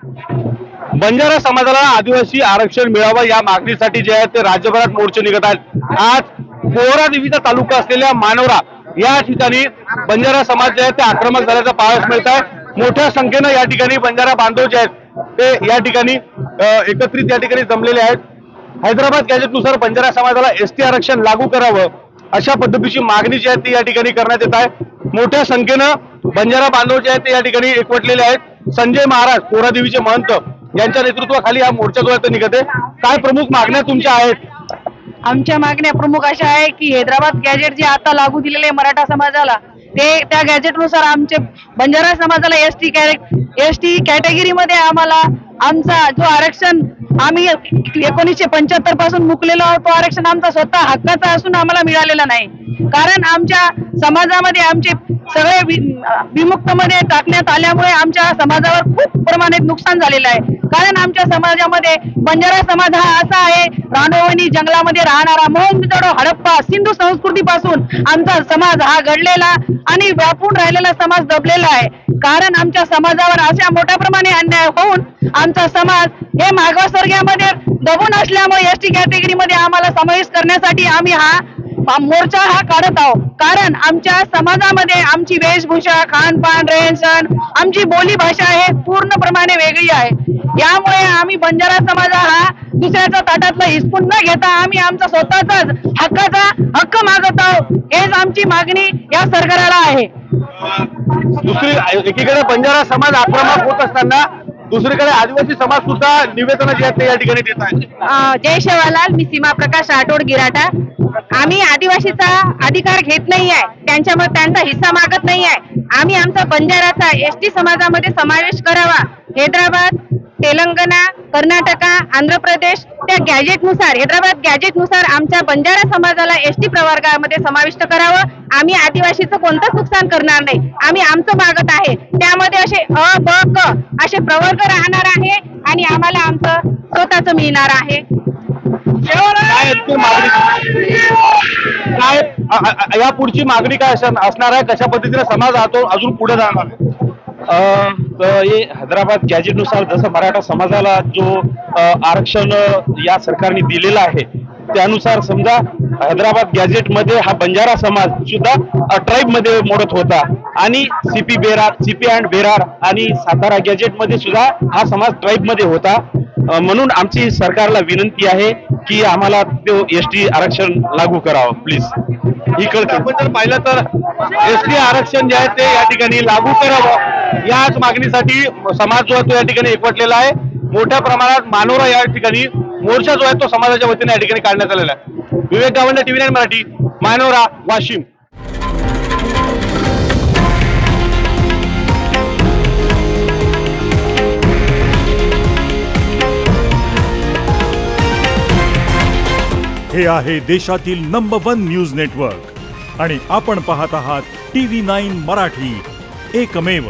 बंजारा समाजाला आदिवासी आरक्षण मिळावं या मागणीसाठी जे आहे ते राज्यभरात मोर्चे निघत आहेत। आज पोहरा देवीचा तालुका असलेल्या मानोरा या ठिकाणी बंजारा समाज जे आहे ते आक्रमक झाल्याचं पाहायला मिळत आहे। मोठ्या संख्येनं या ठिकाणी बंजारा बांधव जे आहेत ते या ठिकाणी एकत्रित या ठिकाणी जमलेले आहेत। हैदराबाद गॅजेटनुसार बंजारा समाजाला एसटी आरक्षण लागू करावं अशा पद्धतीची मागणी जी आहे ती या ठिकाणी करण्यात येत आहे। मोठ्या संख्येनं बंजारा बांधव जे आहेत ते या ठिकाणी एकवटलेले आहेत। संजय महाराज पोहरा देवीचे महंत यांच्या नेतृत्वाखाली हा मोर्चा जो आहे तो निघत आहे। काय प्रमुख मागण्या तुमच्या आहेत? आमच्या मागण्या प्रमुख अशा आहे की हैदराबाद गॅजेट जे आता लागू दिलेले मराठा समाजाला ते त्या गॅजेटनुसार आमचे बंजारा समाजाला एसटी कॅटेगरीमध्ये आम्हाला आमचा जो आरक्षण आम्ही 1975 पासून मुकलेलो आहोत तो आरक्षण आमचा स्वतः हक्काचा असून आम्हाला मिळालेला नाही। कारण आमच्या समाजामध्ये आमचे सगळे विमुक्तमध्ये टाकण्यात आल्यामुळे आमच्या समाजावर खूप प्रमाणात नुकसान झालेलं आहे। कारण आमच्या समाजामध्ये बंजारा समाज हा असा आहे रानोवणी जंगलामध्ये राहणारा मोहनजोदडो हडप्पा सिंधू संस्कृतीपासून आमचा समाज हा घडलेला आणि व्यापून राहिलेला समाज दबलेला आहे। कारण आमच्या समाजावर अशा मोठ्या प्रमाणे अन्याय होऊन आमचा समाज हे मागासवर्गीयामध्ये दबून असल्यामुळे एसटी कॅटेगरीमध्ये आम्हाला समावेश करण्यासाठी आम्ही हा मोर्चा हा काढत आहोत। कारण आमच्या समाजामध्ये आमची वेशभूषा खानपान रहनसहन आमची बोली भाषा हे पूर्णप्रमाणे वेगळी आहे। यामुळे आम्ही बंजारा समाज हा दुसऱ्याच्या ताटातला हिसकून न घेता आम्ही आमचा स्वतःचाच हक्काचा हक्क मागत आहोत। हेच आमची मागणी या सरकारला आहे। दुसरी एकीकडे बंजारा समाज आक्रमक होत असताना दुसरीकडे आदिवासी समाज सुद्धा निवेदन जे आहेत ते या ठिकाणी देत आहे। जय शेवालाल, मी सीमा प्रकाश राठोड गिराटा। आम्ही आदिवासीचा अधिकार घेत नाही आहे, त्यांचा हिस्सा मागत नाही आहे। आम्ही आमचा बंजाराचा एसटी समाजामध्ये समावेश करावा। हैदराबाद, तेलंगणा, कर्नाटका, आंध्र प्रदेश त्या गॅजेटनुसार हैदराबाद गॅजेटनुसार आमच्या बंजारा समाजाला एसटी प्रवर्गामध्ये समाविष्ट करावं। आम्ही आदिवासीचं कोणतंच नुकसान करणार नाही, आम्ही आमचं मागत आहे। त्यामध्ये असे अ ब क असे प्रवर्ग राहणार आहे आणि आम्हाला आमचं स्वतःचं मिळणार आहे। काय या पुढची मागणी काय असणार आहे? कशा पद्धतीने समाज अजून पुढे जाणार आहे? हे हैदराबाद गॅजेटनुसार जसं मराठा समाजाला जो आरक्षण या सरकारने दिलेला आहे त्यानुसार समजा हैदराबाद गॅजेट मध्ये हा बंजारा समाज सुद्धा ट्राईब मध्ये मोडत होता आणि सीपी अँड बेरार आणि सातारा गॅजेट मध्ये सुद्धा हा समाज ट्राईब मध्ये होता। म्हणून आमची सरकारला विनंती आहे की आम्हाला एसटी आरक्षण लागू करावं प्लीज। इकडे आपण जर पाहिलं तर एसटी आरक्षण जे आहे ते या ठिकाणी लागू करावं याच मागणीसाठी समाज जो आहे तो या ठिकाणी एकवटलेला आहे। मोठ्या प्रमाणात मानोरा या ठिकाणी मोर्चा जो आहे तो समाजाच्या वतीने या ठिकाणी काढण्यात आलेला आहे। विवेक गावंडे, TV9 मराठी, मानोरा, वाशिम। हे आहे देशातील नंबर 1 न्यूज नेटवर्क आणि आपण पाहत आहात TV9 मराठी, एकमेव।